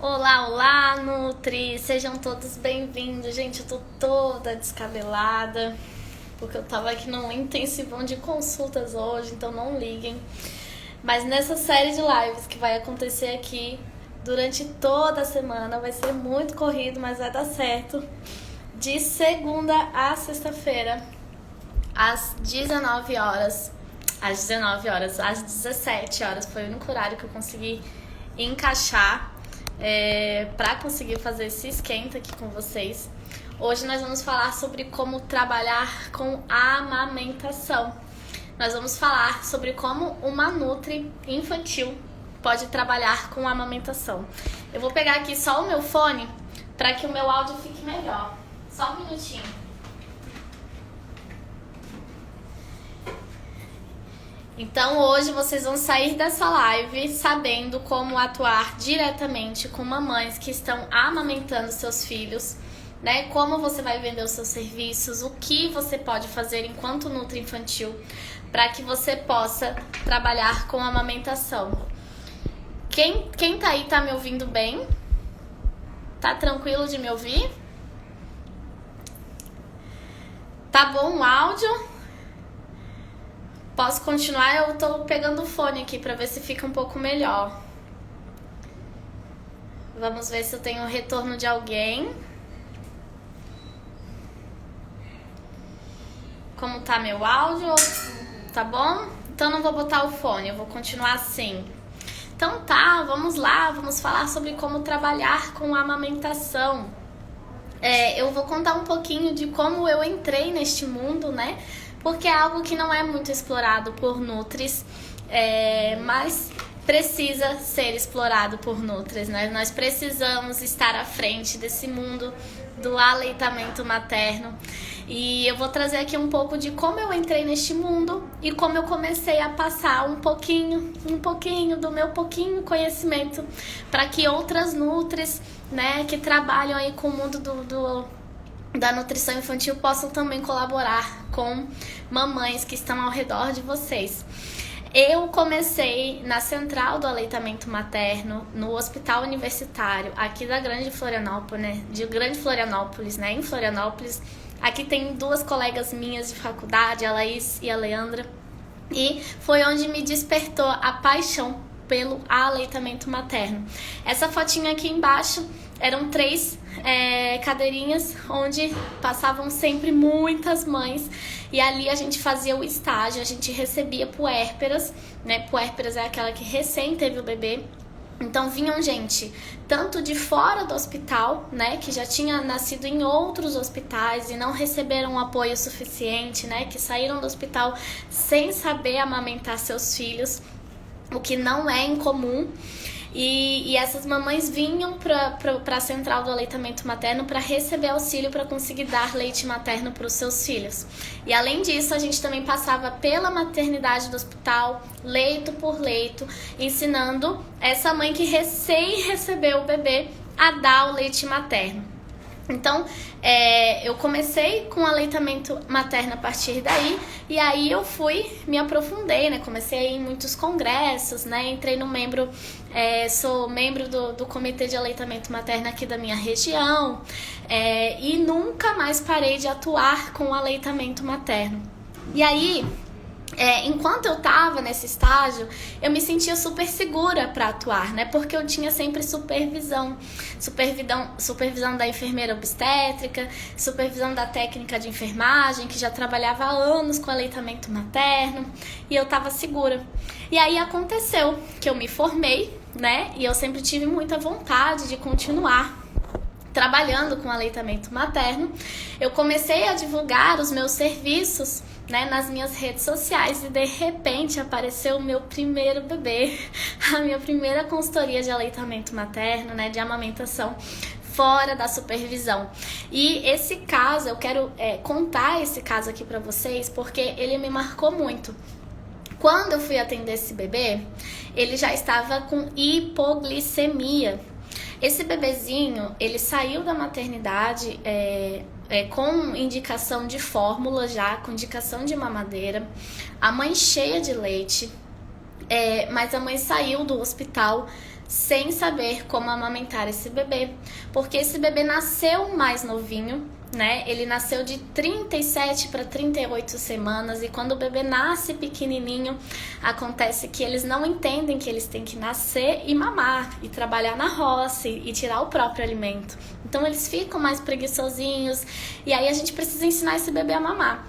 Olá, olá, Nutri! Sejam todos bem-vindos. Gente, eu tô toda descabelada porque eu tava aqui num intensivão de consultas hoje, então não liguem. Mas nessa série de lives que vai acontecer aqui durante toda a semana, vai ser muito corrido, mas vai dar certo. De segunda a sexta-feira, às 19 horas, às 17 horas, foi o único horário que eu consegui encaixar para conseguir fazer esse esquenta aqui com vocês. Hoje nós vamos falar sobre como trabalhar com a amamentação. Nós vamos falar sobre como uma nutri infantil pode trabalhar com a amamentação. Eu vou pegar aqui só o meu fone para que o meu áudio fique melhor. Só um minutinho. Então hoje vocês vão sair dessa live sabendo como atuar diretamente com mamães que estão amamentando seus filhos, né? Como você vai vender os seus serviços, o que você pode fazer enquanto nutri infantil para que você possa trabalhar com a amamentação. Quem tá aí tá me ouvindo bem? Tá tranquilo de me ouvir? Tá bom o áudio? Posso continuar? Eu tô pegando o fone aqui pra ver se fica um pouco melhor. Vamos ver se eu tenho retorno de alguém. Como tá meu áudio? Tá bom? Então não vou botar o fone, eu vou continuar assim. Então tá, vamos lá, vamos falar sobre como trabalhar com a amamentação. Eu vou contar um pouquinho de como eu entrei neste mundo, né? Porque é algo que não é muito explorado por nutris, mas precisa ser explorado por nutris, né? Nós precisamos estar à frente desse mundo do aleitamento materno. E eu vou trazer aqui um pouco de como eu entrei neste mundo e como eu comecei a passar um pouquinho do meu pouquinho conhecimento para que outras nutris, né, que trabalham aí com o mundo da nutrição infantil possam também colaborar com mamães que estão ao redor de vocês. Eu comecei na Central do Aleitamento Materno, no Hospital Universitário, aqui da Grande Florianópolis, né? De Grande Florianópolis, né? Em Florianópolis. Aqui tem duas colegas minhas de faculdade, a Laís e a Leandra. E foi onde me despertou a paixão pelo aleitamento materno. Essa fotinha aqui embaixo eram 3 cadeirinhas onde passavam sempre muitas mães e ali a gente fazia o estágio, a gente recebia puérperas, né? Puérperas é aquela que recém teve o bebê. Então vinham gente tanto de fora do hospital, né, que já tinha nascido em outros hospitais e não receberam apoio suficiente, né, que saíram do hospital sem saber amamentar seus filhos, o que não é incomum. E essas mamães vinham para a Central do Aleitamento Materno para receber auxílio para conseguir dar leite materno para os seus filhos. E além disso, a gente também passava pela maternidade do hospital, leito por leito, ensinando essa mãe que recém recebeu o bebê a dar o leite materno. Então, eu comecei com aleitamento materno a partir daí, e aí eu me aprofundei, né? Comecei em muitos congressos, né? Entrei no sou membro do Comitê de Aleitamento Materno aqui da minha região, e nunca mais parei de atuar com aleitamento materno. E aí, enquanto eu tava nesse estágio, eu me sentia super segura para atuar, né? Porque eu tinha sempre supervisão da enfermeira obstétrica, supervisão da técnica de enfermagem, que já trabalhava há anos com aleitamento materno, e eu tava segura. E aí aconteceu que eu me formei, né? E eu sempre tive muita vontade de continuar trabalhando com aleitamento materno. Eu comecei a divulgar os meus serviços, né, nas minhas redes sociais, e de repente apareceu o meu primeiro bebê, a minha primeira consultoria de aleitamento materno, né, de amamentação fora da supervisão. E esse caso, eu quero contar esse caso aqui pra vocês porque ele me marcou muito. Quando eu fui atender esse bebê, ele já estava com hipoglicemia. Esse bebezinho, ele saiu da maternidade com indicação de fórmula já, com indicação de mamadeira, a mãe cheia de leite, mas a mãe saiu do hospital sem saber como amamentar esse bebê, porque esse bebê nasceu mais novinho, né? Ele nasceu de 37 para 38 semanas e quando o bebê nasce pequenininho, acontece que eles não entendem que eles têm que nascer e mamar e trabalhar na roça e tirar o próprio alimento. Então eles ficam mais preguiçosinhos e aí a gente precisa ensinar esse bebê a mamar.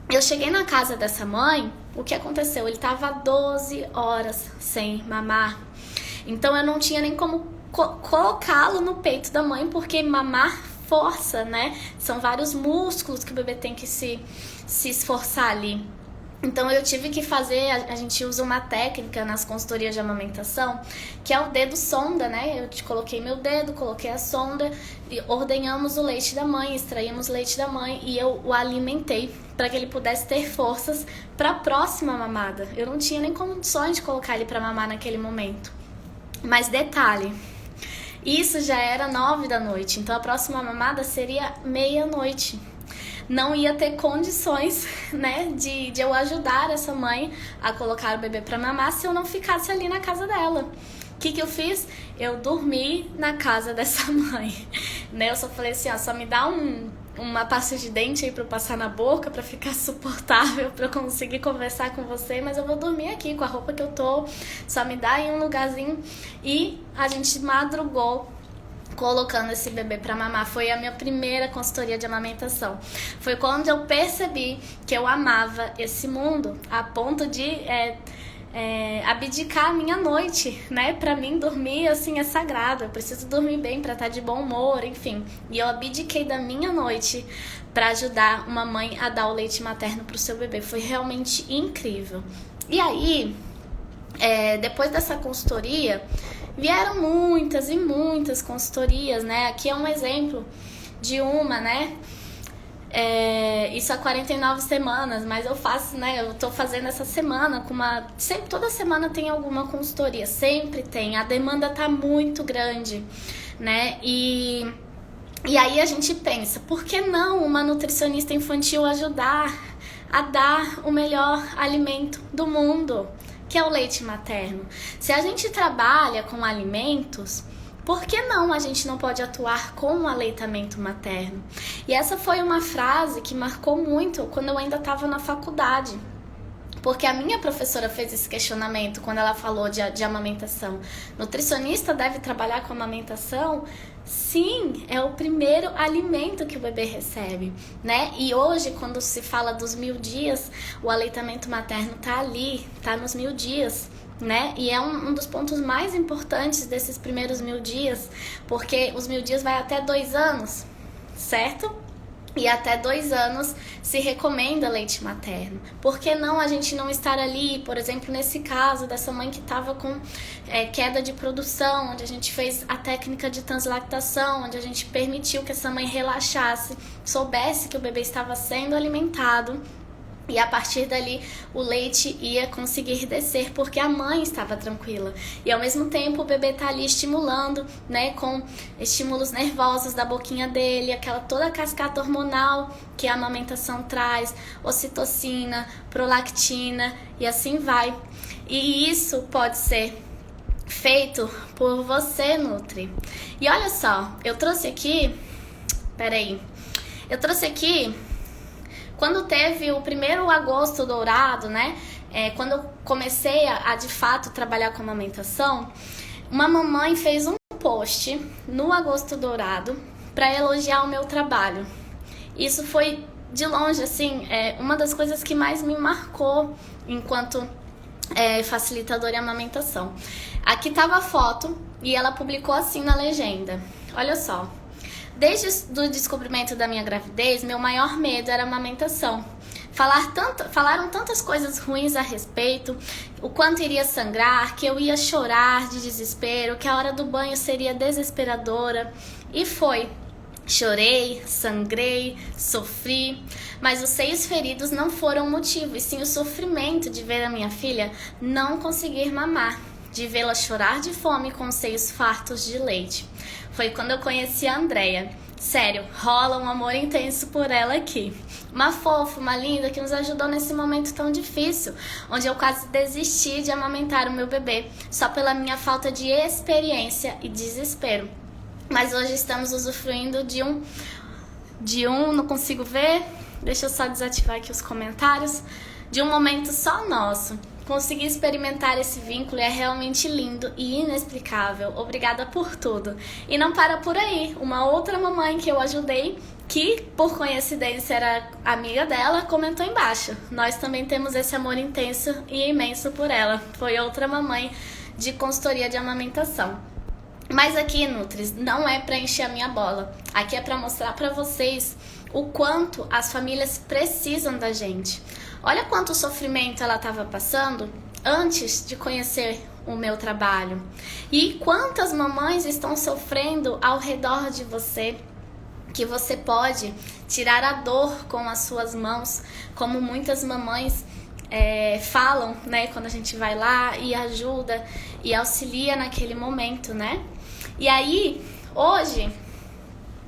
Eu cheguei na casa dessa mãe, o que aconteceu? Ele estava 12 horas sem mamar. Então eu não tinha nem como colocá-lo no peito da mãe, porque mamar força, né? São vários músculos que o bebê tem que se esforçar ali. Então eu tive que fazer, a gente usa uma técnica nas consultorias de amamentação, que é o dedo sonda, né? Eu te coloquei meu dedo, coloquei a sonda, e ordenhamos o leite da mãe, extraímos o leite da mãe e eu o alimentei para que ele pudesse ter forças para a próxima mamada. Eu não tinha nem condições de colocar ele para mamar naquele momento. Mas detalhe, isso já era 9 da noite, então a próxima mamada seria meia-noite. Não ia ter condições, né, de eu ajudar essa mãe a colocar o bebê para mamar se eu não ficasse ali na casa dela. O que eu fiz? Eu dormi na casa dessa mãe, né? Eu só falei assim, ó, só me dá uma pasta de dente aí pra eu passar na boca, pra ficar suportável, pra eu conseguir conversar com você, mas eu vou dormir aqui com a roupa que eu tô, só me dá aí um lugarzinho. E a gente madrugou colocando esse bebê pra mamar. Foi a minha primeira consultoria de amamentação. Foi quando eu percebi que eu amava esse mundo, a ponto de abdicar a minha noite, né? Pra mim, dormir, assim, é sagrado. Eu preciso dormir bem pra estar de bom humor, enfim. E eu abdiquei da minha noite pra ajudar uma mãe a dar o leite materno pro seu bebê. Foi realmente incrível. E aí, depois dessa consultoria, vieram muitas e muitas consultorias, né? Aqui é um exemplo de uma, né? Isso há 49 semanas, mas eu faço, né? Eu tô fazendo essa semana sempre, toda semana tem alguma consultoria, sempre tem. A demanda tá muito grande, né? E aí a gente pensa, por que não uma nutricionista infantil ajudar a dar o melhor alimento do mundo, que é o leite materno? Se a gente trabalha com alimentos, por que não a gente não pode atuar com o aleitamento materno? E essa foi uma frase que marcou muito quando eu ainda estava na faculdade. Porque a minha professora fez esse questionamento quando ela falou de amamentação. Nutricionista deve trabalhar com amamentação? Sim, é o primeiro alimento que o bebê recebe, né? E hoje, quando se fala dos 1000 dias, o aleitamento materno tá ali, tá nos 1000 dias, né? E é um dos pontos mais importantes desses primeiros 1000 dias, porque os 1000 dias vai até 2 anos, certo? E até 2 anos se recomenda leite materno. Por que não a gente não estar ali, por exemplo, nesse caso dessa mãe que estava com queda de produção, onde a gente fez a técnica de translactação, onde a gente permitiu que essa mãe relaxasse, soubesse que o bebê estava sendo alimentado. E a partir dali o leite ia conseguir descer porque a mãe estava tranquila. E ao mesmo tempo o bebê tá ali estimulando, né, com estímulos nervosos da boquinha dele, toda a cascata hormonal que a amamentação traz, ocitocina, prolactina e assim vai. E isso pode ser feito por você, Nutri. E olha só, eu trouxe aqui, quando teve o primeiro agosto dourado, né? Quando eu comecei a de fato trabalhar com amamentação, uma mamãe fez um post no agosto dourado para elogiar o meu trabalho. Isso foi, de longe, assim, uma das coisas que mais me marcou enquanto facilitadora em amamentação. Aqui tava a foto e ela publicou assim na legenda. Olha só. Desde o descobrimento da minha gravidez, meu maior medo era a amamentação. Falaram tantas coisas ruins a respeito, o quanto iria sangrar, que eu ia chorar de desespero, que a hora do banho seria desesperadora. E foi. Chorei, sangrei, sofri, mas os seios feridos não foram o motivo, e sim o sofrimento de ver a minha filha não conseguir mamar. de vê-la chorar de fome com os seios fartos de leite. Foi quando eu conheci a Andrea. Sério, rola um amor intenso por ela aqui. Uma fofa, uma linda que nos ajudou nesse momento tão difícil, onde eu quase desisti de amamentar o meu bebê, só pela minha falta de experiência e desespero. Mas hoje estamos usufruindo de um, não consigo ver, deixa eu só desativar aqui os comentários, de um momento só nosso. Conseguir experimentar esse vínculo é realmente lindo e inexplicável. Obrigada por tudo. E não para por aí. Uma outra mamãe que eu ajudei, que por coincidência era amiga dela, comentou embaixo. Nós também temos esse amor intenso e imenso por ela. Foi outra mamãe de consultoria de amamentação. Mas aqui, Nutris, não é para encher a minha bola. Aqui é para mostrar para vocês o quanto as famílias precisam da gente. Olha quanto sofrimento ela estava passando antes de conhecer o meu trabalho. E quantas mamães estão sofrendo ao redor de você, que você pode tirar a dor com as suas mãos, como muitas mamães falam, né? Quando a gente vai lá e ajuda e auxilia naquele momento, né? E aí, hoje,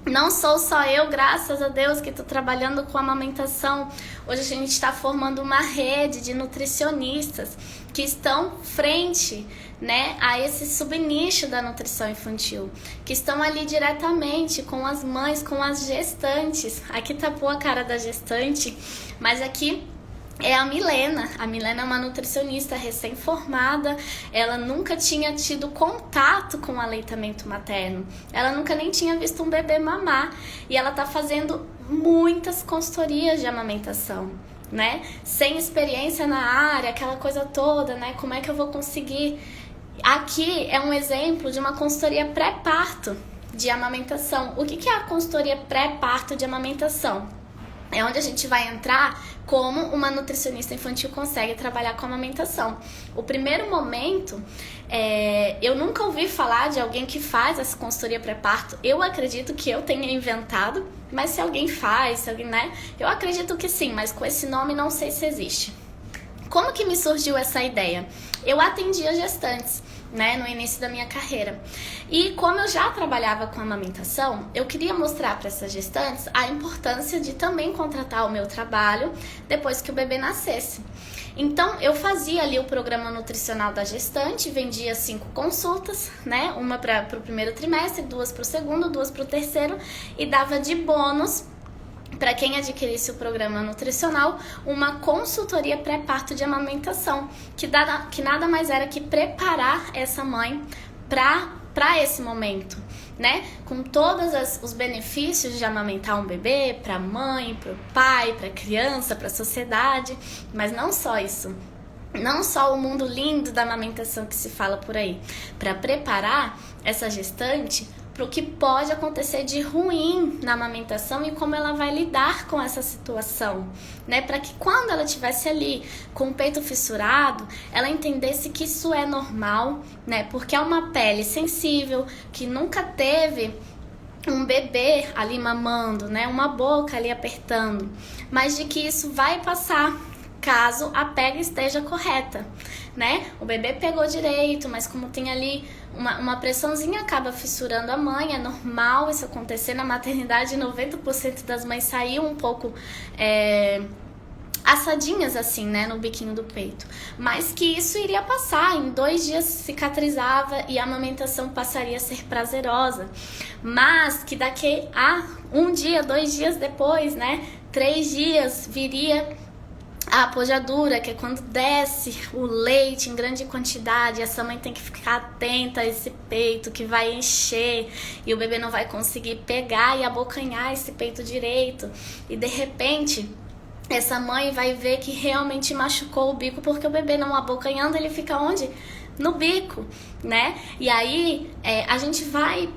não sou só eu, graças a Deus, que estou trabalhando com amamentação. Hoje a gente está formando uma rede de nutricionistas que estão frente, né, a esse subnicho da nutrição infantil, que estão ali diretamente com as mães, com as gestantes. Aqui tá boa a cara da gestante, mas aqui é a Milena. A Milena é uma nutricionista recém-formada. Ela nunca tinha tido contato com o aleitamento materno. Ela nunca nem tinha visto um bebê mamar. E ela tá fazendo muitas consultorias de amamentação, né? Sem experiência na área, aquela coisa toda, né? Como é que eu vou conseguir? Aqui é um exemplo de uma consultoria pré-parto de amamentação. O que é a consultoria pré-parto de amamentação? É onde a gente vai entrar como uma nutricionista infantil consegue trabalhar com a amamentação. O primeiro momento, eu nunca ouvi falar de alguém que faz essa consultoria pré-parto. Eu acredito que eu tenha inventado, mas se alguém faz, se alguém, né? Eu acredito que sim, mas com esse nome não sei se existe. Como que me surgiu essa ideia? Eu atendia gestantes, né, no início da minha carreira. E como eu já trabalhava com amamentação, eu queria mostrar para essas gestantes a importância de também contratar o meu trabalho depois que o bebê nascesse. Então, eu fazia ali o programa nutricional da gestante, vendia 5 consultas, né, uma para o primeiro trimestre, 2 para o segundo, 2 para o terceiro, e dava de bônus para quem adquirisse o programa nutricional, uma consultoria pré-parto de amamentação, que nada mais era que preparar essa mãe para esse momento, né? Com todos os benefícios de amamentar um bebê, para a mãe, para o pai, para a criança, para a sociedade, mas não só isso. Não só o mundo lindo da amamentação que se fala por aí, para preparar essa gestante para o que pode acontecer de ruim na amamentação e como ela vai lidar com essa situação, né? Para que quando ela estivesse ali com o peito fissurado, ela entendesse que isso é normal, né? Porque é uma pele sensível, que nunca teve um bebê ali mamando, né? Uma boca ali apertando, mas de que isso vai passar caso a pega esteja correta, né? O bebê pegou direito, mas como tem ali uma pressãozinha, acaba fissurando a mãe. É normal isso acontecer na maternidade. 90% das mães saíam um pouco assadinhas assim, né, no biquinho do peito, mas que isso iria passar, em 2 dias cicatrizava e a amamentação passaria a ser prazerosa, mas que daqui a 1 dia, 2 dias depois, né, 3 dias, viria a apojadura, que é quando desce o leite em grande quantidade. Essa mãe tem que ficar atenta a esse peito que vai encher e o bebê não vai conseguir pegar e abocanhar esse peito direito. E de repente, essa mãe vai ver que realmente machucou o bico, porque o bebê não abocanhando, ele fica onde? No bico, né? E aí a gente vai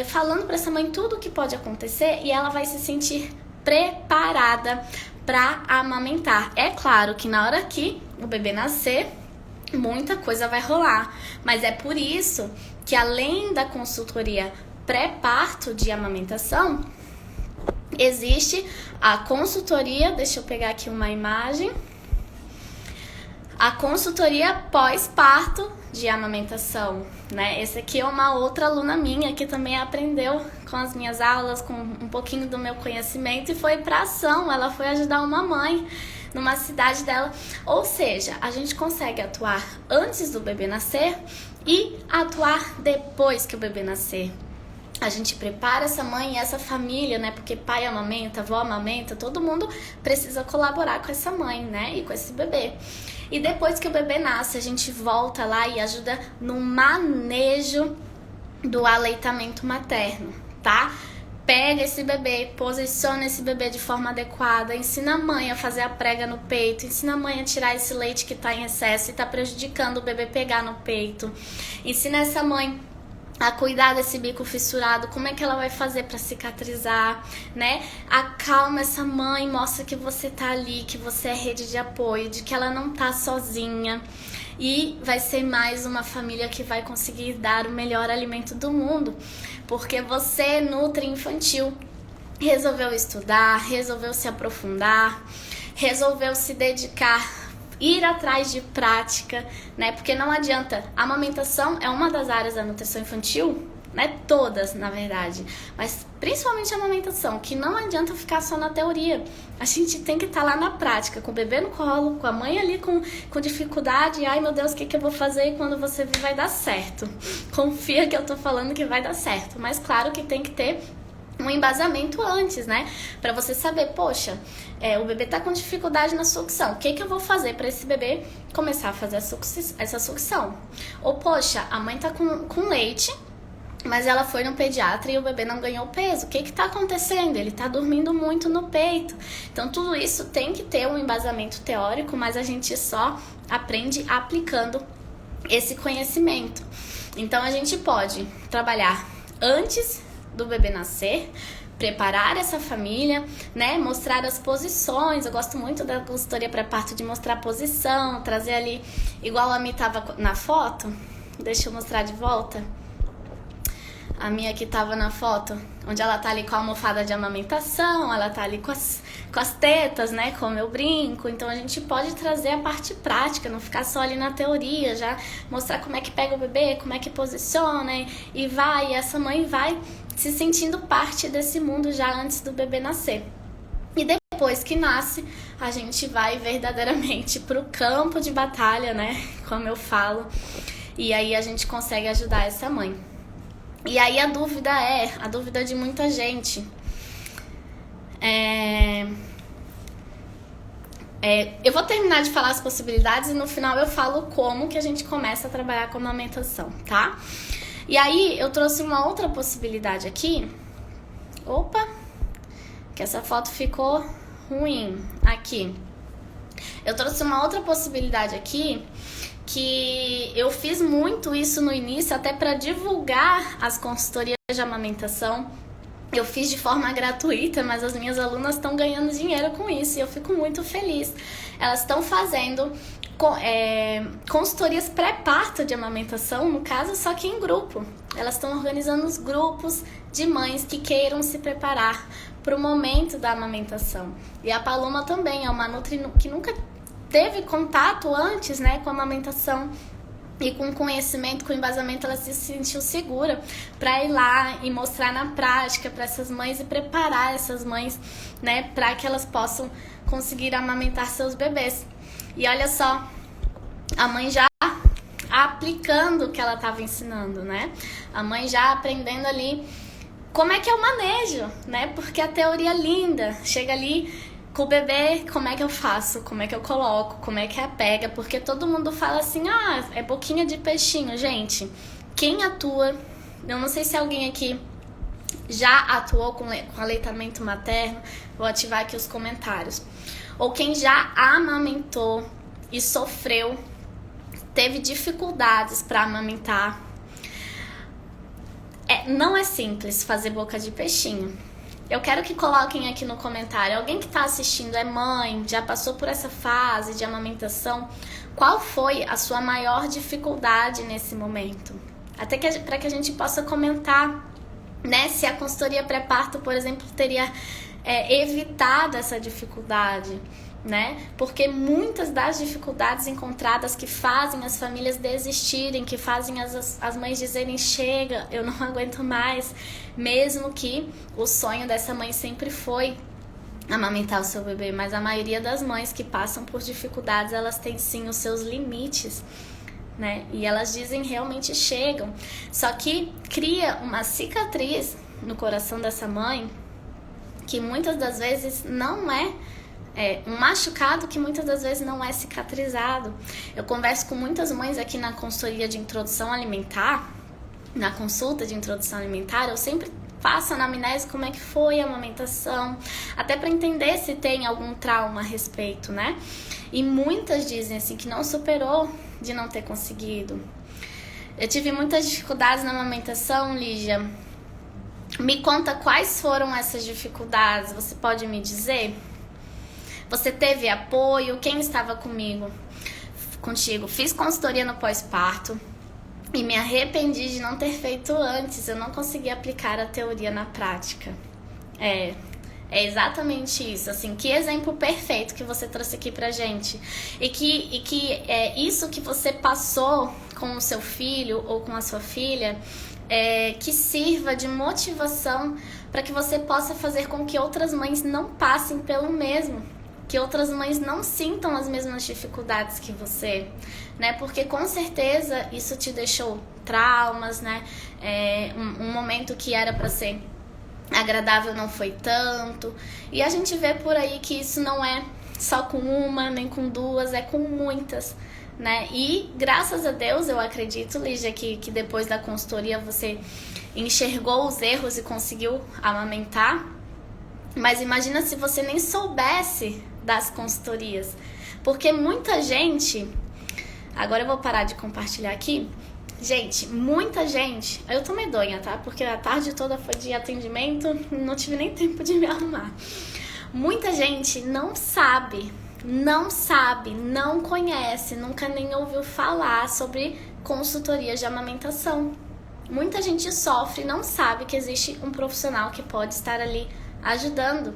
falando para essa mãe tudo o que pode acontecer e ela vai se sentir preparada para amamentar. É claro que na hora que o bebê nascer, muita coisa vai rolar, mas é por isso que além da consultoria pré-parto de amamentação, existe a consultoria, deixa eu pegar aqui uma imagem, a consultoria pós-parto de amamentação, né? Esse aqui é uma outra aluna minha que também aprendeu com as minhas aulas, com um pouquinho do meu conhecimento e foi para ação. Ela foi ajudar uma mãe numa cidade dela. Ou seja, a gente consegue atuar antes do bebê nascer e atuar depois que o bebê nascer. A gente prepara essa mãe e essa família, né? Porque pai amamenta, avó amamenta, todo mundo precisa colaborar com essa mãe, né? E com esse bebê. E depois que o bebê nasce, a gente volta lá e ajuda no manejo do aleitamento materno, tá? Pega esse bebê, posiciona esse bebê de forma adequada, ensina a mãe a fazer a prega no peito, ensina a mãe a tirar esse leite que tá em excesso e tá prejudicando o bebê pegar no peito. Ensina essa mãe a cuidar desse bico fissurado, como é que ela vai fazer para cicatrizar, né? Acalma essa mãe, mostra que você tá ali, que você é rede de apoio, de que ela não tá sozinha. E vai ser mais uma família que vai conseguir dar o melhor alimento do mundo, porque você, nutri infantil, resolveu estudar, resolveu se aprofundar, resolveu se dedicar, ir atrás de prática, né? Porque não adianta, a amamentação é uma das áreas da nutrição infantil, né? Todas, na verdade, mas principalmente a amamentação, que não adianta ficar só na teoria. A gente tem que estar lá na prática, com o bebê no colo, com a mãe ali com dificuldade. Ai, meu Deus, o que eu vou fazer? E quando você vir, vai dar certo. Confia que eu tô falando que vai dar certo. Mas claro que tem que ter um embasamento antes, né? Pra você saber, poxa, o bebê tá com dificuldade na sucção. O que eu vou fazer pra esse bebê começar a fazer essa sucção? Ou, poxa, a mãe tá com leite, mas ela foi no pediatra e o bebê não ganhou peso. O que tá acontecendo? Ele tá dormindo muito no peito. Então, tudo isso tem que ter um embasamento teórico, mas a gente só aprende aplicando esse conhecimento. Então, a gente pode trabalhar antes do bebê nascer, preparar essa família, né, mostrar as posições. Eu gosto muito da consultoria pré-parto de mostrar a posição, trazer ali, igual a minha tava na foto. Deixa eu mostrar de volta. A minha que tava na foto, onde ela tá ali com a almofada de amamentação, ela tá ali com as tetas, né, como eu brinco. Então a gente pode trazer a parte prática, não ficar só ali na teoria, já mostrar como é que pega o bebê, como é que posiciona e essa mãe vai se sentindo parte desse mundo já antes do bebê nascer. E depois que nasce, a gente vai verdadeiramente pro campo de batalha, né, como eu falo, e aí a gente consegue ajudar essa mãe. E aí a dúvida de muita gente eu vou terminar de falar as possibilidades e no final eu falo como que a gente começa a trabalhar com a amamentação, tá? E aí eu trouxe uma outra possibilidade aqui. Opa, que essa foto ficou ruim aqui. Eu trouxe uma outra possibilidade aqui, que eu fiz muito isso no início, até para divulgar as consultorias de amamentação. Eu fiz de forma gratuita, mas as minhas alunas estão ganhando dinheiro com isso e eu fico muito feliz. Elas estão fazendo consultorias pré-parto de amamentação, no caso, só que em grupo. Elas estão organizando os grupos de mães que queiram se preparar para o momento da amamentação. E a Paloma também é uma nutri que nunca teve contato antes, né, com a amamentação e com conhecimento, com embasamento, ela se sentiu segura para ir lá e mostrar na prática para essas mães e preparar essas mães, né, para que elas possam conseguir amamentar seus bebês. E olha só, a mãe já aplicando o que ela estava ensinando, né? A mãe já aprendendo ali como é que é o manejo, né? Porque a teoria é linda, chega ali com o bebê, como é que eu faço? Como é que eu coloco? Como é que é a pega? Porque todo mundo fala assim, é boquinha de peixinho. Gente, quem atua, eu não sei se alguém aqui já atuou com aleitamento materno, vou ativar aqui os comentários. Ou quem já amamentou e sofreu, teve dificuldades para amamentar. Não é simples fazer boca de peixinho. Eu quero que coloquem aqui no comentário, alguém que está assistindo é mãe, já passou por essa fase de amamentação, qual foi a sua maior dificuldade nesse momento? Até para que a gente possa comentar, né, se a consultoria pré-parto, por exemplo, teria evitado essa dificuldade, né? Porque muitas das dificuldades encontradas que fazem as famílias desistirem, que fazem as mães dizerem chega, eu não aguento mais, mesmo que o sonho dessa mãe sempre foi amamentar o seu bebê, mas a maioria das mães que passam por dificuldades, elas têm sim os seus limites, né? E elas dizem realmente chegam, só que cria uma cicatriz no coração dessa mãe que muitas das vezes não é um machucado que muitas das vezes não é cicatrizado. Eu converso com muitas mães aqui na consultoria de introdução alimentar, na consulta de introdução alimentar, eu sempre faço a anamnese como é que foi a amamentação, até para entender se tem algum trauma a respeito, né? E muitas dizem assim que não superou de não ter conseguido. Eu tive muitas dificuldades na amamentação, Lígia. Me conta quais foram essas dificuldades, você pode me dizer? Você teve apoio? Quem estava contigo? Fiz consultoria no pós-parto e me arrependi de não ter feito antes. Eu não consegui aplicar a teoria na prática. É exatamente isso. Assim, que exemplo perfeito que você trouxe aqui pra gente. E que isso que você passou com o seu filho ou com a sua filha, que sirva de motivação para que você possa fazer com que outras mães não passem pelo mesmo. Que outras mães não sintam as mesmas dificuldades que você, né? Porque com certeza isso te deixou traumas, né? Um momento que era para ser agradável não foi tanto. E a gente vê por aí que isso não é só com uma, nem com duas, é com muitas, né? E graças a Deus, eu acredito, Lígia, que depois da consultoria você enxergou os erros e conseguiu amamentar. Mas imagina se você nem soubesse das consultorias. Porque muita gente... Agora eu vou parar de compartilhar aqui. Gente, muita gente... Eu tô medonha, tá? Porque a tarde toda foi de atendimento, não tive nem tempo de me arrumar. Muita gente não sabe, não conhece, nunca nem ouviu falar sobre consultoria de amamentação. Muita gente sofre e não sabe que existe um profissional que pode estar ali ajudando.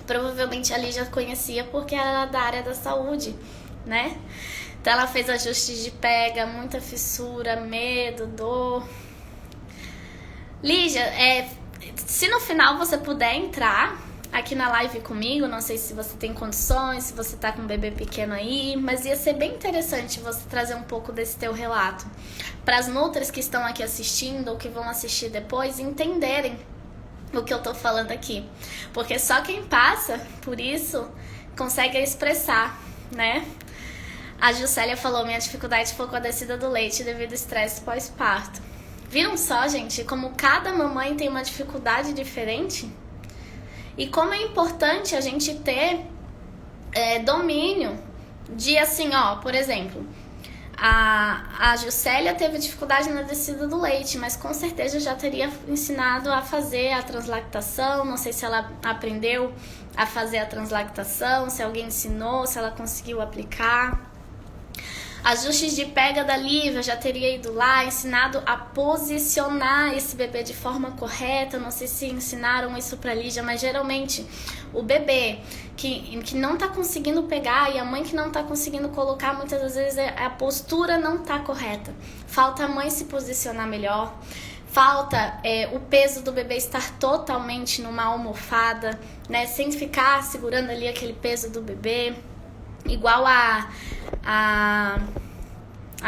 Provavelmente a Lígia conhecia porque ela era da área da saúde, né? Então ela fez ajustes de pega, muita fissura, medo, dor. Lígia, se no final você puder entrar aqui na live comigo, não sei se você tem condições, se você tá com um bebê pequeno aí, mas ia ser bem interessante você trazer um pouco desse teu relato para as nutris que estão aqui assistindo ou que vão assistir depois entenderem o que eu tô falando aqui, porque só quem passa por isso consegue expressar, né? A Juscelia falou, minha dificuldade foi com a descida do leite devido ao estresse pós-parto. Viram só, gente, como cada mamãe tem uma dificuldade diferente? E como é importante a gente ter domínio de, assim, ó, por exemplo, a Juscelia teve dificuldade na descida do leite, mas com certeza já teria ensinado a fazer a translactação. Não sei se ela aprendeu a fazer a translactação, se alguém ensinou, se ela conseguiu aplicar. Ajustes de pega da Lívia, já teria ido lá, ensinado a posicionar esse bebê de forma correta. Não sei se ensinaram isso pra Lígia, mas geralmente o bebê que não tá conseguindo pegar e a mãe que não tá conseguindo colocar, muitas das vezes a postura não tá correta. Falta a mãe se posicionar melhor, falta o peso do bebê estar totalmente numa almofada, né, sem ficar segurando ali aquele peso do bebê. Igual a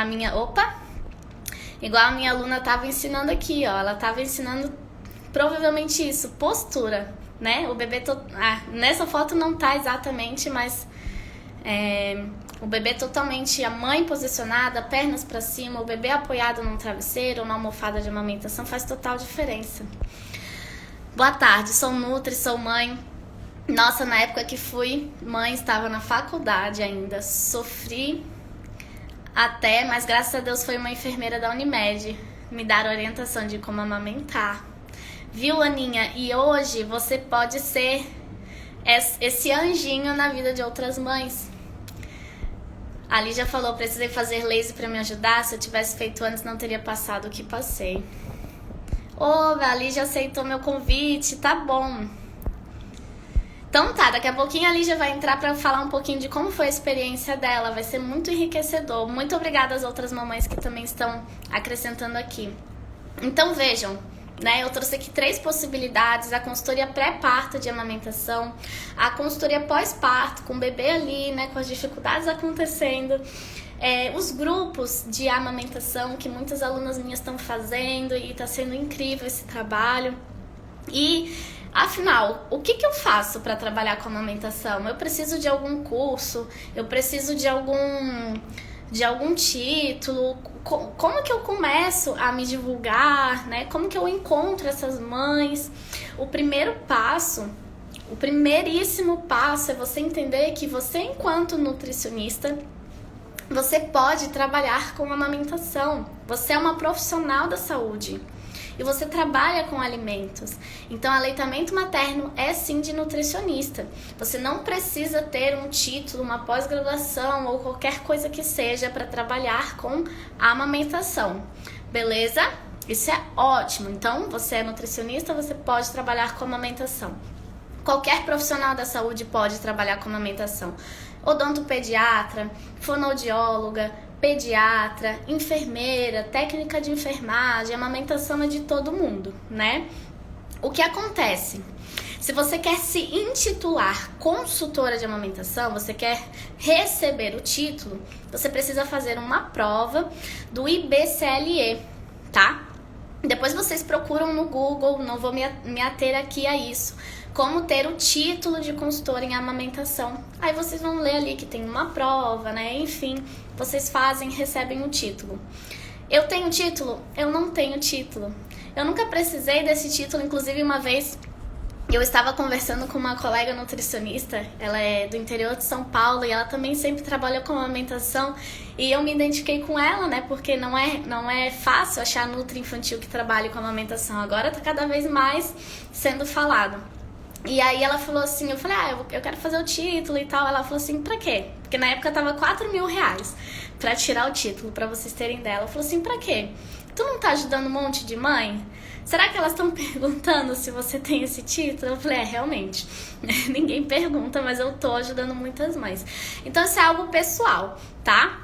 minha aluna estava ensinando aqui, ó. Ela estava ensinando provavelmente isso, postura, né? O bebê nessa foto não tá exatamente, mas o bebê totalmente, a mãe posicionada, pernas para cima, o bebê apoiado num travesseiro ou na almofada de amamentação faz total diferença. Boa tarde, sou nutri, sou mãe. Nossa, na época que fui mãe, estava na faculdade ainda, sofri até, mas graças a Deus foi uma enfermeira da Unimed me dar orientação de como amamentar. Viu, Aninha? E hoje você pode ser esse anjinho na vida de outras mães. A Lígia falou, precisei fazer laser para me ajudar, se eu tivesse feito antes não teria passado o que passei. A Lígia aceitou meu convite, tá bom. Então tá, daqui a pouquinho a Lígia vai entrar pra falar um pouquinho de como foi a experiência dela. Vai ser muito enriquecedor. Muito obrigada às outras mamães que também estão acrescentando aqui. Então vejam, né? Eu trouxe aqui 3 possibilidades: a consultoria pré-parto de amamentação, a consultoria pós-parto, com o bebê ali, né, com as dificuldades acontecendo, os grupos de amamentação que muitas alunas minhas estão fazendo, e está sendo incrível esse trabalho. E afinal, o que eu faço para trabalhar com amamentação? Eu preciso de algum curso? Eu preciso de algum título? Como que eu começo a me divulgar, né? Como que eu encontro essas mães? O primeiríssimo passo é você entender que você, enquanto nutricionista, você pode trabalhar com amamentação. Você é uma profissional da saúde e você trabalha com alimentos. Então, aleitamento materno é sim de nutricionista. Você não precisa ter um título, uma pós-graduação ou qualquer coisa que seja para trabalhar com a amamentação. Beleza? Isso é ótimo. Então, você é nutricionista, você pode trabalhar com amamentação. Qualquer profissional da saúde pode trabalhar com amamentação. Odontopediatra, fonoaudióloga, pediatra, enfermeira, técnica de enfermagem, amamentação é de todo mundo, né? O que acontece? Se você quer se intitular consultora de amamentação, você quer receber o título, você precisa fazer uma prova do IBCLE, tá? Depois vocês procuram no Google, não vou me ater aqui a isso, como ter o título de consultora em amamentação. Aí vocês vão ler ali que tem uma prova, né? Enfim, vocês recebem o título. Eu tenho título? Eu não tenho título. Eu nunca precisei desse título. Inclusive, uma vez eu estava conversando com uma colega nutricionista, ela é do interior de São Paulo e ela também sempre trabalha com amamentação, e eu me identifiquei com ela, né? Porque não é fácil achar nutri infantil que trabalhe com amamentação. Agora tá cada vez mais sendo falado. E aí ela falou assim, eu falei, eu quero fazer o título e tal. Ela falou assim, pra quê? Porque na época tava R$4.000 pra tirar o título, pra vocês terem dela. Ela falou assim, pra quê? Tu não tá ajudando um monte de mãe? Será que elas estão perguntando se você tem esse título? Eu falei, realmente. Ninguém pergunta, mas eu tô ajudando muitas mães. Então isso é algo pessoal, tá?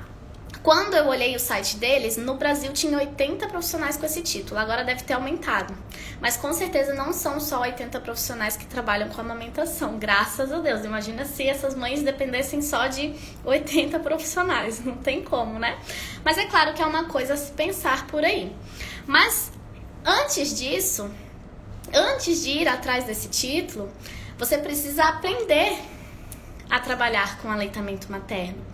Quando eu olhei o site deles, no Brasil tinha 80 profissionais com esse título, agora deve ter aumentado. Mas com certeza não são só 80 profissionais que trabalham com amamentação, graças a Deus. Imagina se essas mães dependessem só de 80 profissionais, não tem como, né? Mas é claro que é uma coisa a se pensar por aí. Mas antes disso, antes de ir atrás desse título, você precisa aprender a trabalhar com aleitamento materno.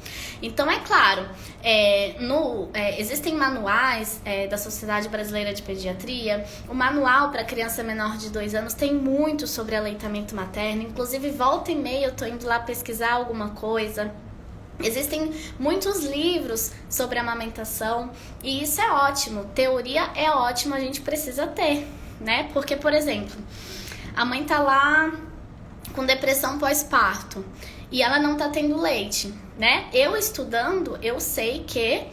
Então, é claro, existem manuais da Sociedade Brasileira de Pediatria. O manual para criança menor de 2 anos tem muito sobre aleitamento materno. Inclusive, volta e meia eu tô indo lá pesquisar alguma coisa. Existem muitos livros sobre amamentação e isso é ótimo. Teoria é ótimo, a gente precisa ter, né? Porque, por exemplo, a mãe tá lá com depressão pós-parto e ela não tá tendo leite, né? Eu estudando, eu sei que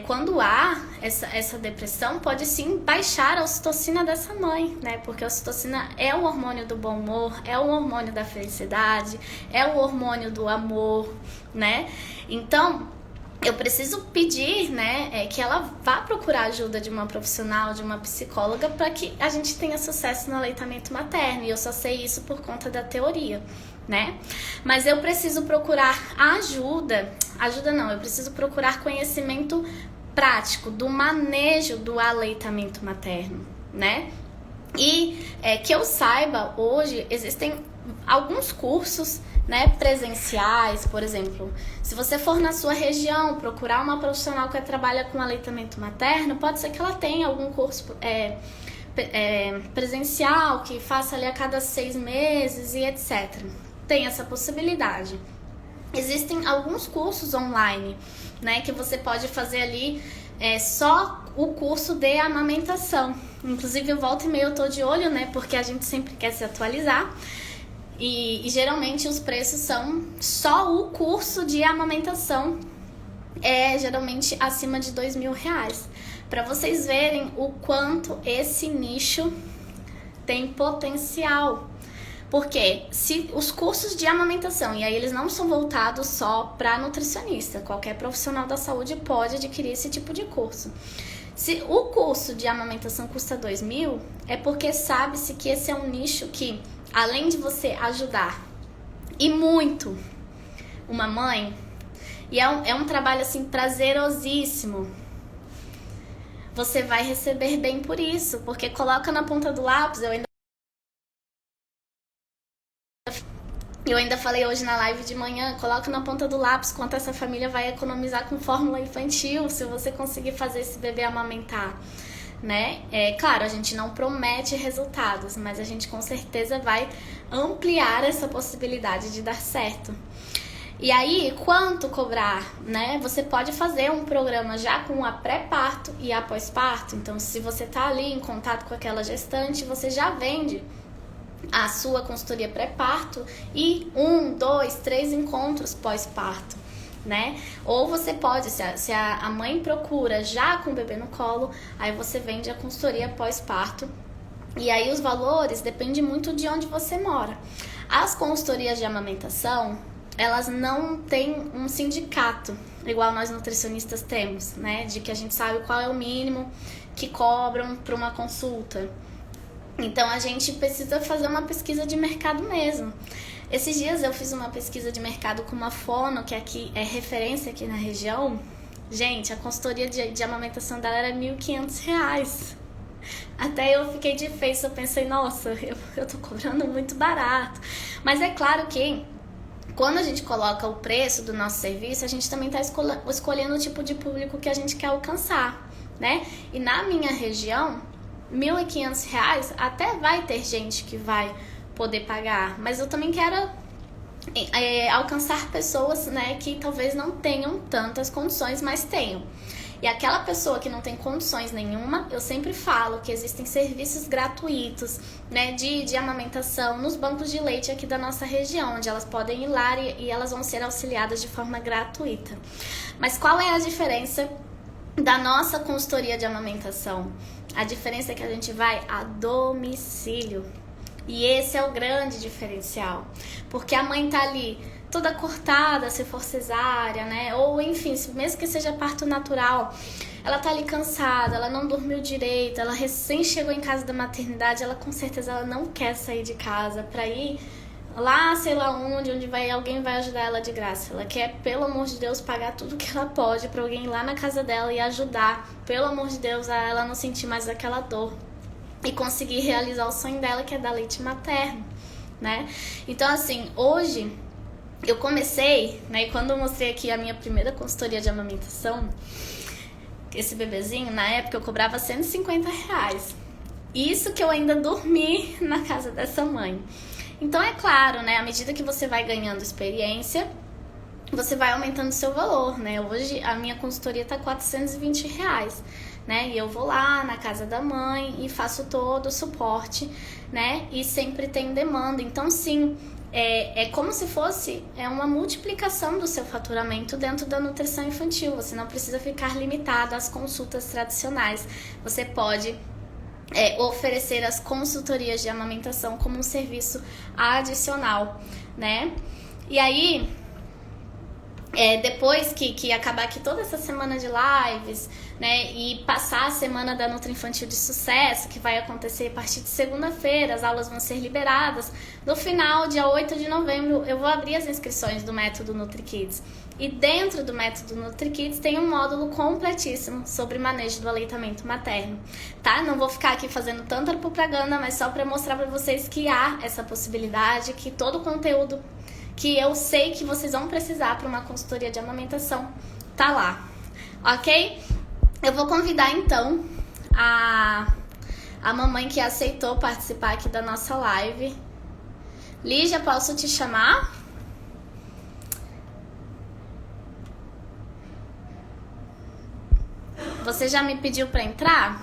quando há essa depressão, pode sim baixar a ocitocina dessa mãe, né? Porque a ocitocina é o hormônio do bom humor, é o hormônio da felicidade, é o hormônio do amor, né? Então, eu preciso pedir, né, que ela vá procurar ajuda de uma profissional, de uma psicóloga, para que a gente tenha sucesso no aleitamento materno. E eu só sei isso por conta da teoria, né? Mas eu preciso procurar eu preciso procurar conhecimento prático do manejo do aleitamento materno, né? E que eu saiba, hoje existem alguns cursos, né, presenciais, por exemplo. Se você for na sua região procurar uma profissional que trabalha com aleitamento materno, pode ser que ela tenha algum curso presencial que faça ali a cada 6 meses e etc. Tem essa possibilidade. Existem alguns cursos online, né, que você pode fazer ali só o curso de amamentação. Inclusive, eu volta e meia eu tô de olho, né, porque a gente sempre quer se atualizar. E geralmente os preços são só o curso de amamentação geralmente acima de R$2.000, para vocês verem o quanto esse nicho tem potencial. Porque se os cursos de amamentação, e aí eles não são voltados só para nutricionista, qualquer profissional da saúde pode adquirir esse tipo de curso. Se o curso de amamentação custa 2.000, é porque sabe-se que esse é um nicho que, além de você ajudar e muito uma mãe, e é um trabalho assim prazerosíssimo, você vai receber bem por isso, porque coloca na ponta do lápis. Eu ainda falei hoje na live de manhã, coloca na ponta do lápis quanto essa família vai economizar com fórmula infantil se você conseguir fazer esse bebê amamentar, né? Claro, a gente não promete resultados, mas a gente com certeza vai ampliar essa possibilidade de dar certo. E aí, quanto cobrar, né? Você pode fazer um programa já com a pré-parto e a pós-parto. Então, se você tá ali em contato com aquela gestante, você já vende a sua consultoria pré-parto e 1, 2, 3 encontros pós-parto, né? Ou você pode, se a mãe procura já com o bebê no colo, aí você vende a consultoria pós-parto. E aí os valores dependem muito de onde você mora. As consultorias de amamentação, elas não têm um sindicato, igual nós nutricionistas temos, né? De que a gente sabe qual é o mínimo que cobram para uma consulta. Então a gente precisa fazer uma pesquisa de mercado mesmo. Esses dias eu fiz uma pesquisa de mercado com uma fono, que aqui é referência aqui na região. Gente, a consultoria de amamentação dela era R$1.500. Até eu fiquei de face, eu pensei, nossa, eu tô cobrando muito barato. Mas é claro que quando a gente coloca o preço do nosso serviço, a gente também tá escolhendo o tipo de público que a gente quer alcançar, né? E na minha região, R$1.500 até vai ter gente que vai poder pagar, mas eu também quero alcançar pessoas, né, que talvez não tenham tantas condições, mas tenham. E aquela pessoa que não tem condições nenhuma, eu sempre falo que existem serviços gratuitos, né, de amamentação nos bancos de leite aqui da nossa região, onde elas podem ir lá e elas vão ser auxiliadas de forma gratuita. Mas qual é a diferença da nossa consultoria de amamentação? A diferença é que a gente vai a domicílio. E esse é o grande diferencial. Porque a mãe tá ali toda cortada, se for cesárea, né? Ou enfim, mesmo que seja parto natural, ela tá ali cansada, ela não dormiu direito, ela recém chegou em casa da maternidade, ela com certeza ela não quer sair de casa pra ir lá, sei lá onde alguém vai ajudar ela de graça. Ela quer, pelo amor de Deus, pagar tudo que ela pode pra alguém ir lá na casa dela e ajudar, pelo amor de Deus, a ela não sentir mais aquela dor e conseguir realizar o sonho dela, que é dar leite materno, né? Então, assim, hoje eu comecei, né, e quando eu mostrei aqui a minha primeira consultoria de amamentação, esse bebezinho, na época eu cobrava R$150. Isso que eu ainda dormi na casa dessa mãe. Então é claro, né, à medida que você vai ganhando experiência, você vai aumentando o seu valor, né? Hoje a minha consultoria tá R$420, né? E eu vou lá na casa da mãe e faço todo o suporte, né? E sempre tem demanda. Então sim, é como se fosse uma multiplicação do seu faturamento dentro da nutrição infantil. Você não precisa ficar limitado às consultas tradicionais. Você pode oferecer as consultorias de amamentação como um serviço adicional, né? E aí, depois que acabar aqui toda essa semana de lives, né, e passar a semana da Nutri Infantil de Sucesso, que vai acontecer a partir de segunda-feira, as aulas vão ser liberadas. No final, dia 8 de novembro, eu vou abrir as inscrições do método NutriKids. E dentro do método NutriKids tem um módulo completíssimo sobre manejo do aleitamento materno, tá? Não vou ficar aqui fazendo tanta propaganda, mas só para mostrar para vocês que há essa possibilidade, que todo o conteúdo que eu sei que vocês vão precisar para uma consultoria de amamentação tá lá, ok? Eu vou convidar então a mamãe que aceitou participar aqui da nossa live. Lígia, posso te chamar? Você já me pediu para entrar?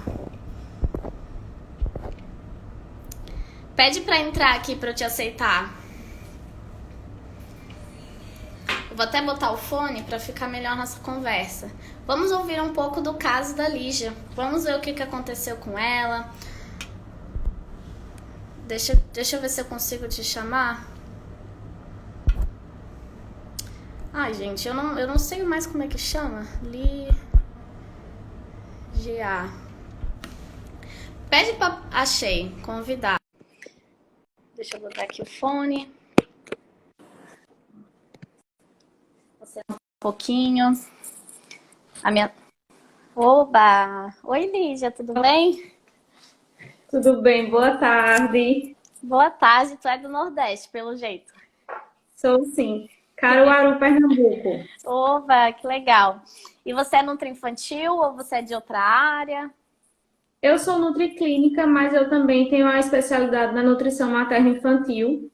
Pede para entrar aqui para eu te aceitar. Eu vou até botar o fone para ficar melhor nossa conversa. Vamos ouvir um pouco do caso da Lígia. Vamos ver o que aconteceu com ela. Deixa eu ver se eu consigo te chamar. Ai, gente, eu não sei mais como é que chama. Ligia. Pede pra... Achei, convidar. Deixa eu botar aqui o fone. Você um pouquinho. A minha... Oba! Oi, Lígia, tudo bem? Tudo bem, boa tarde. Boa tarde, tu é do Nordeste, pelo jeito. Sou sim, Caruaru, Pernambuco. Oba, que legal. E você é Nutri Infantil ou você é de outra área? Eu sou nutriclínica, mas eu também tenho a especialidade na nutrição materno-infantil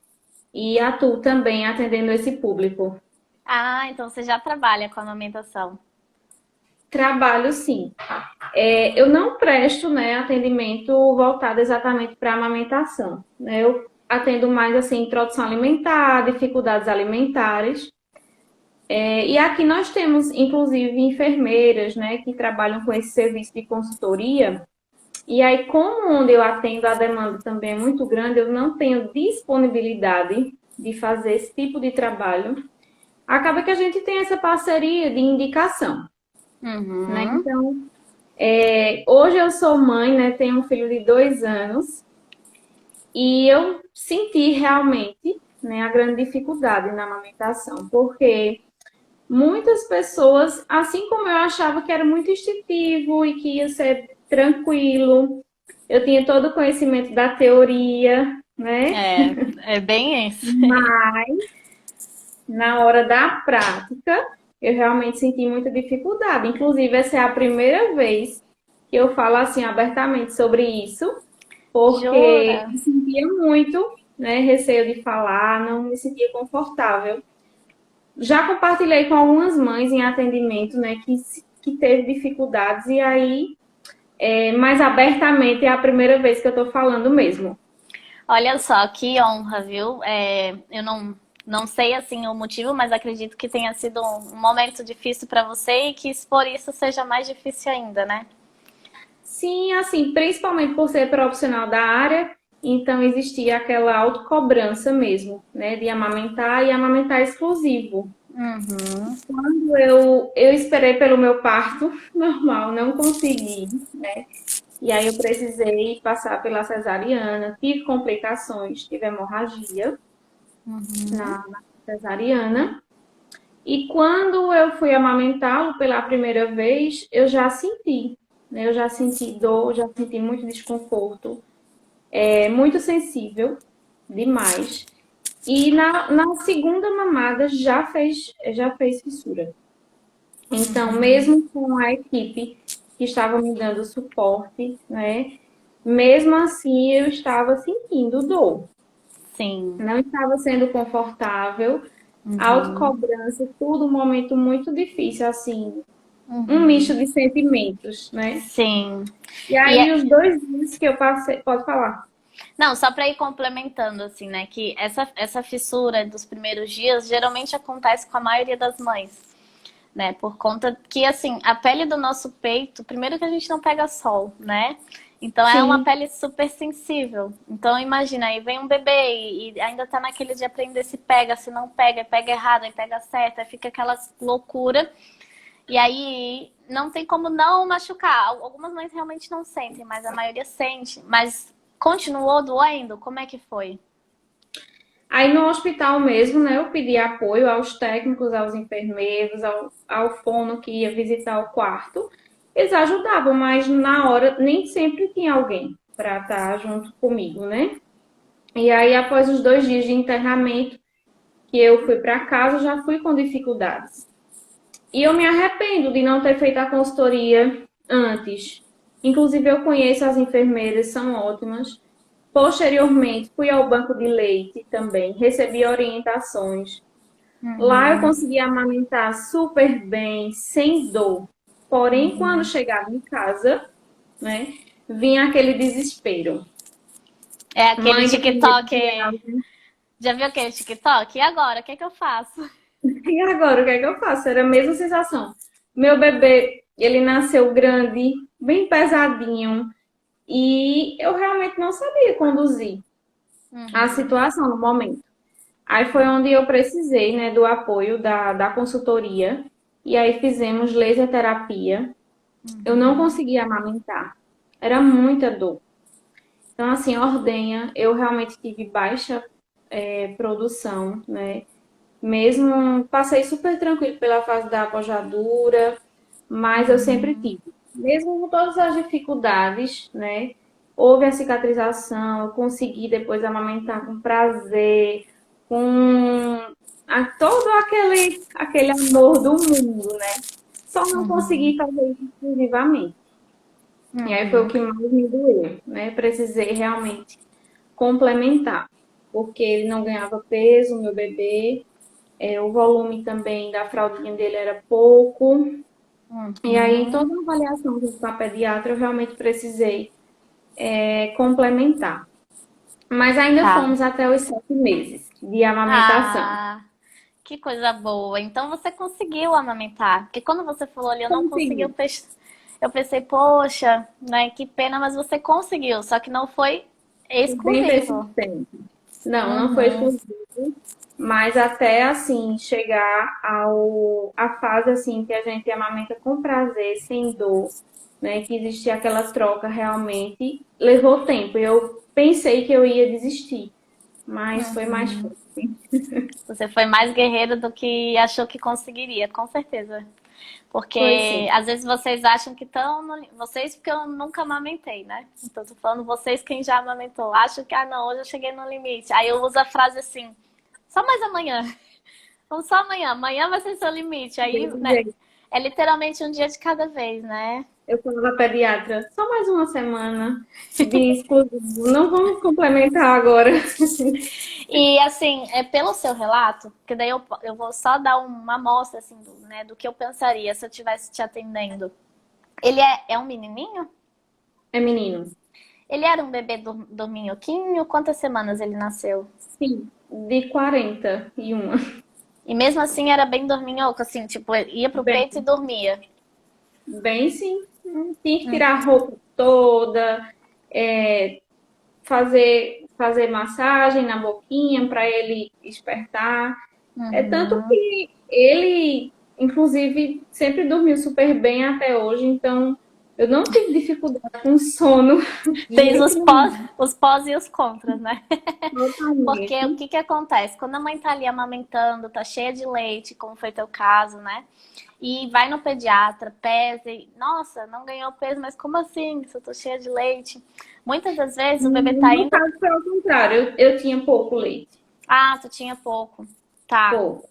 e atuo também atendendo esse público. Ah, então você já trabalha com amamentação. Trabalho sim. Eu não presto, né, atendimento voltado exatamente para amamentação, né? Eu atendo mais assim introdução alimentar, dificuldades alimentares. E aqui nós temos, inclusive, enfermeiras, né, que trabalham com esse serviço de consultoria. E aí, como onde eu atendo a demanda também é muito grande, eu não tenho disponibilidade de fazer esse tipo de trabalho. Acaba que a gente tem essa parceria de indicação, né? Uhum. Então, hoje eu sou mãe, né? Tenho um filho de 2 anos e eu senti realmente, né, a grande dificuldade na amamentação, porque muitas pessoas, assim como eu achava que era muito instintivo e que ia ser tranquilo, eu tinha todo o conhecimento da teoria, né? É bem isso. Mas na hora da prática, eu realmente senti muita dificuldade. Inclusive, essa é a primeira vez que eu falo assim abertamente sobre isso, porque Jura? me sentia muito, né, receio de falar, não me sentia confortável. Já compartilhei com algumas mães em atendimento, né, que teve dificuldades, e aí, mais abertamente, é a primeira vez que eu estou falando mesmo. Olha só, que honra, viu? Eu não sei assim o motivo, mas acredito que tenha sido um momento difícil para você e que por isso seja mais difícil ainda, né? Sim, assim, principalmente por ser profissional da área, então existia aquela autocobrança mesmo, né, de amamentar e amamentar exclusivo. Uhum. Quando eu esperei pelo meu parto normal, não consegui, né? E aí eu precisei passar pela cesariana, tive complicações, tive hemorragia na cesariana. E quando eu fui amamentá-lo pela primeira vez, eu já senti, né? Eu já senti dor, já senti muito desconforto, muito sensível, demais. E na segunda mamada já fez fissura. Então, mesmo com a equipe que estava me dando suporte, né? Mesmo assim, eu estava sentindo dor. Sim. Não estava sendo confortável. Uhum. Autocobrança, tudo um momento muito difícil, assim, um misto Uhum. de sentimentos, né? Sim. E E aí, os 2 dias que eu passei, pode falar. não, só para ir complementando assim, né, que essa fissura dos primeiros dias geralmente acontece com a maioria das mães. Né? Por conta que, assim, a pele do nosso peito, primeiro que a gente não pega sol, né? Então é uma Sim, pele super sensível. Então imagina, aí vem um bebê e ainda tá naquele de aprender se pega, se não pega, pega errado, aí pega certo, aí fica aquela loucura. E aí não tem como não machucar. Algumas mães realmente não sentem, mas a maioria sente. Mas continuou doendo? Como é que foi? aí no hospital mesmo, né, eu pedi apoio aos técnicos, aos enfermeiros, ao fono que ia visitar o quarto. Eles ajudavam, mas na hora nem sempre tinha alguém para estar junto comigo, né? E aí, após os 2 dias de internamento, que eu fui para casa, já fui com dificuldades. E eu me arrependo de não ter feito a consultoria antes. Inclusive, eu conheço as enfermeiras, são ótimas. Posteriormente, fui ao banco de leite também, recebi orientações. Lá eu Uhum. consegui amamentar super bem, sem dor. Porém, quando chegava em casa, né, vinha aquele desespero. É aquele Mãe de primeiro TikTok. grau. Já viu aquele TikTok? E agora? O que é que eu faço? E agora, o que é que eu faço? Era a mesma sensação. Meu bebê, ele nasceu grande, bem pesadinho, e eu realmente não sabia conduzir. a Uhum. situação no momento. Aí foi onde eu precisei, né, do apoio da consultoria. E aí fizemos laser terapia. Eu não Uhum. conseguia amamentar. Era muita dor. Então, assim, ordenha, eu realmente tive baixa produção, né? Mesmo passei super tranquilo pela fase da apojadura, mas eu sempre Uhum. tive. Mesmo com todas as dificuldades, né? Houve a cicatrização, eu consegui depois amamentar com prazer, com todo aquele amor do mundo, né? Só não consegui Uhum. fazer isso exclusivamente. E aí foi o Uhum. que mais me doeu, né? Precisei realmente complementar, porque ele não ganhava peso, meu bebê, o volume também da fraldinha dele era pouco. E aí, em toda Uhum. a avaliação junto com a pediatra, eu realmente precisei complementar. Mas ainda Tá. fomos até os 7 meses de amamentação. Ah, que coisa boa. Então você conseguiu amamentar. Porque quando você falou ali, eu não consegui, Consegui. eu pensei, poxa, né, que pena, mas você conseguiu. Só que não foi Bem exclusivo. persistente. Não, não foi Uhum. exclusivo, mas até assim chegar a fase assim que a gente amamenta com prazer, sem dor, né, que existia aquela troca realmente, levou tempo. Eu pensei que eu ia desistir, mas foi mais Uhum. forte. Você foi mais guerreira do que achou que conseguiria, com certeza. Foi Porque sim. às vezes vocês acham que estão. Vocês, porque eu nunca amamentei, né? Então, tô falando vocês quem já amamentou. Acho que, ah, não, hoje eu cheguei no limite. Aí eu uso a frase assim: só mais amanhã. Vamos só amanhã. Amanhã vai ser seu limite. Aí, Desse né? jeito. É literalmente um dia de cada vez, né? Eu falava pediatra, só mais uma semana de exclusivo. Não vamos complementar agora. E assim, é pelo seu relato, que daí eu vou só dar uma amostra assim, né, do que eu pensaria se eu estivesse te atendendo. Ele é um menininho? É menino. Ele era um bebê dorminhoquinho? Quantas semanas ele nasceu? Sim, de 41. E mesmo assim era bem dorminhoco, assim, tipo, ia pro Bem, peito e dormia. bem sim. Tinha que tirar a roupa toda, fazer massagem na boquinha para ele despertar. É tanto Uhum. que ele, inclusive, sempre dormiu super bem até hoje, então eu não tive dificuldade com sono de Tem jeito nenhum. os pós e os contras, né? Porque o Totalmente. que que acontece? Quando a mãe tá ali amamentando, tá cheia de leite, como foi teu caso, né? E vai no pediatra, pesa e, nossa, não ganhou peso, mas como assim? Se eu tô cheia de leite? Muitas das vezes o bebê No tá meu indo. caso foi ao contrário, eu tinha pouco leite. Ah, tu tinha pouco. Tá. Pouco.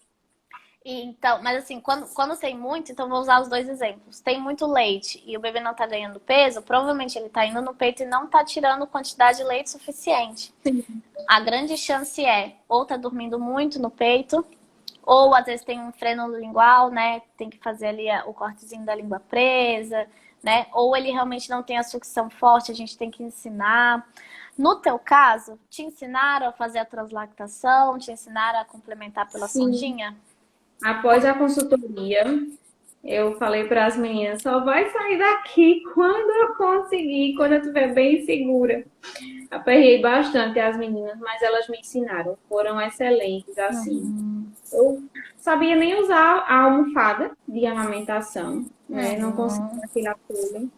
E, então, mas assim, quando tem muito, então vou usar os dois exemplos. Tem muito leite e o bebê não tá ganhando peso, provavelmente ele tá indo no peito e não tá tirando quantidade de leite suficiente. Sim. A grande chance é ou tá dormindo muito no peito, ou às vezes tem um freno lingual, né? Tem que fazer ali o cortezinho da língua presa, né? Ou ele realmente não tem a sucção forte, a gente tem que ensinar. No teu caso, te ensinaram a fazer a translactação, te ensinaram a complementar pela Sim. sondinha? Após a consultoria, eu falei para as meninas, só vai sair daqui quando eu conseguir, quando eu estiver bem segura. Aperrei bastante as meninas, mas elas me ensinaram, foram excelentes, assim. Uhum. Eu sabia nem usar a almofada de amamentação, né? Não conseguia Uhum. aquele apoio.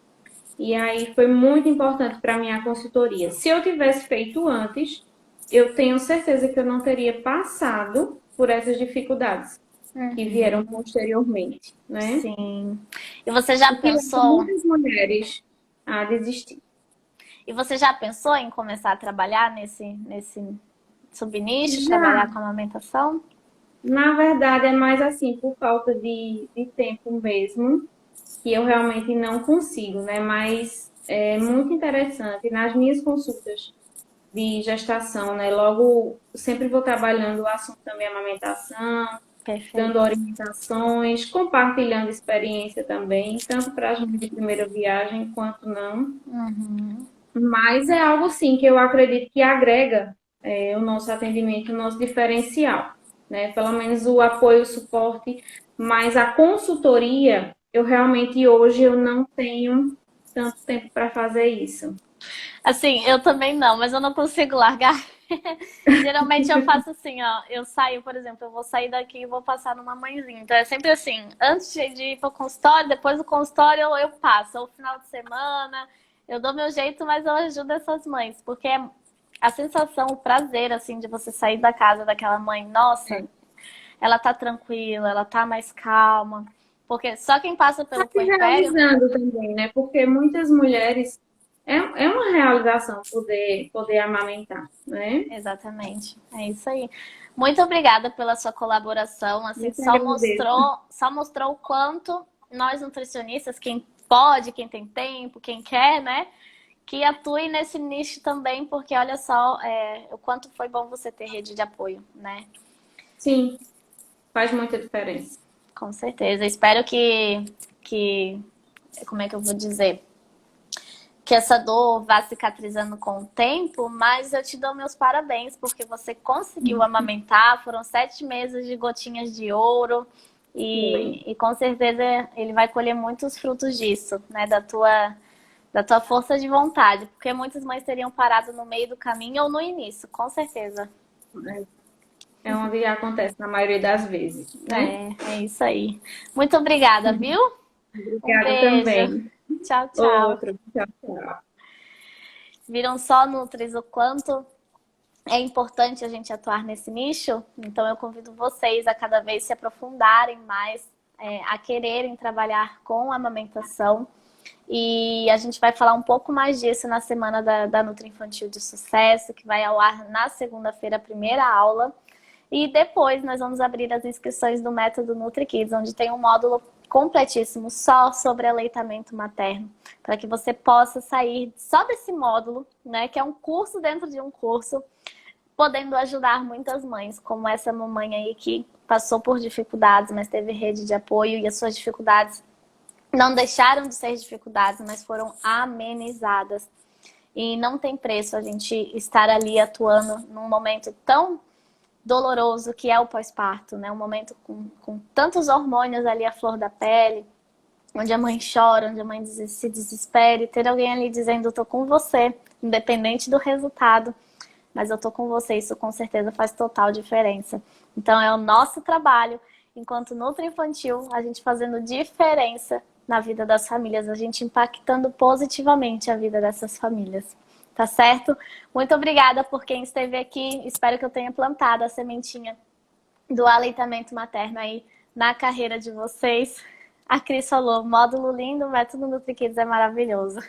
E aí foi muito importante para mim a consultoria. Se eu tivesse feito antes, eu tenho certeza que eu não teria passado por essas dificuldades que vieram Uhum. posteriormente, né? Sim. E você já O que leva pensou? muitas mulheres a desistir. E você já pensou em começar a trabalhar nesse subnicho, Já, trabalhar com amamentação? na verdade, é mais assim, por falta de tempo mesmo, que eu realmente não consigo, né? Mas é muito interessante. Nas minhas consultas de gestação, né? Logo, sempre vou trabalhando o assunto também amamentação, dando Perfeito. orientações, compartilhando experiência também, tanto para as mães de primeira viagem quanto não. Uhum. Mas é algo sim que eu acredito que agrega o nosso atendimento, o nosso diferencial, né? Pelo menos o apoio, o suporte, mas a consultoria, eu realmente hoje eu não tenho tanto tempo para fazer isso. Assim, eu também não, mas eu não consigo largar. Geralmente eu faço assim, ó. Eu saio, por exemplo, eu vou sair daqui e vou passar numa mãezinha. Então é sempre assim, antes de ir pro consultório, depois do consultório eu passo. Ou final de semana, eu dou meu jeito, mas eu ajudo essas mães. Porque a sensação, o prazer, assim, de você sair da casa daquela mãe, nossa, ela tá tranquila, ela tá mais calma. Porque só quem passa Tá pelo se puerpério. realizando também, né? Porque muitas mulheres é uma realização poder amamentar, né? Exatamente, é isso aí. Muito obrigada pela sua colaboração. Assim, Eu que agradeço. só mostrou o quanto nós nutricionistas, quem pode, quem tem tempo, quem quer, né, que atue nesse nicho também, porque olha só, o quanto foi bom você ter rede de apoio, né? Sim, faz muita diferença. Com certeza. Espero que, como é que eu vou dizer? Que essa dor vá cicatrizando com o tempo, mas eu te dou meus parabéns, porque você conseguiu amamentar, foram 7 meses de gotinhas de ouro, e com certeza ele vai colher muitos frutos disso, né, da tua força de vontade, porque muitas mães teriam parado no meio do caminho ou no início, com certeza. É onde acontece na maioria das vezes, né? É isso aí. Muito obrigada, viu? Um Obrigada beijo. também. Tchau, tchau. Outro. Tchau, tchau. Viram só, Nutris, o quanto é importante a gente atuar nesse nicho? Então eu convido vocês a cada vez se aprofundarem mais, a quererem trabalhar com a amamentação. E a gente vai falar um pouco mais disso na semana da Nutri Infantil de Sucesso, que vai ao ar na segunda-feira, a primeira aula. E depois nós vamos abrir as inscrições do Método NutriKids, onde tem um módulo completíssimo só sobre aleitamento materno, para que você possa sair só desse módulo, né, que é um curso dentro de um curso, podendo ajudar muitas mães, como essa mamãe aí que passou por dificuldades, mas teve rede de apoio e as suas dificuldades não deixaram de ser dificuldades, mas foram amenizadas. E não tem preço a gente estar ali atuando num momento tão doloroso que é o pós-parto, né? Um momento com tantos hormônios ali à flor da pele, onde a mãe chora, onde a mãe se desespera, e ter alguém ali dizendo, eu tô com você, independente do resultado, mas eu tô com você, isso com certeza faz total diferença. Então é o nosso trabalho, enquanto Nutri Infantil, a gente fazendo diferença na vida das famílias, a gente impactando positivamente a vida dessas famílias. Tá certo? Muito obrigada por quem esteve aqui. Espero que eu tenha plantado a sementinha do aleitamento materno aí na carreira de vocês. A Cris falou, módulo lindo, o método NutriKids é maravilhoso.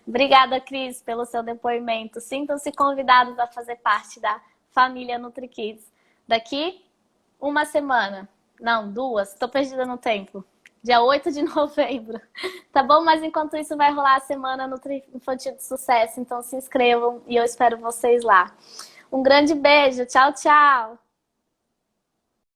Obrigada, Cris, pelo seu depoimento. Sintam-se convidados a fazer parte da família NutriKids. Daqui uma semana, não, 2, estou perdida no tempo. Dia 8 de novembro, tá bom? Mas enquanto isso vai rolar a semana Nutri Infantil de Sucesso, então se inscrevam e eu espero vocês lá. Um grande beijo, tchau, tchau!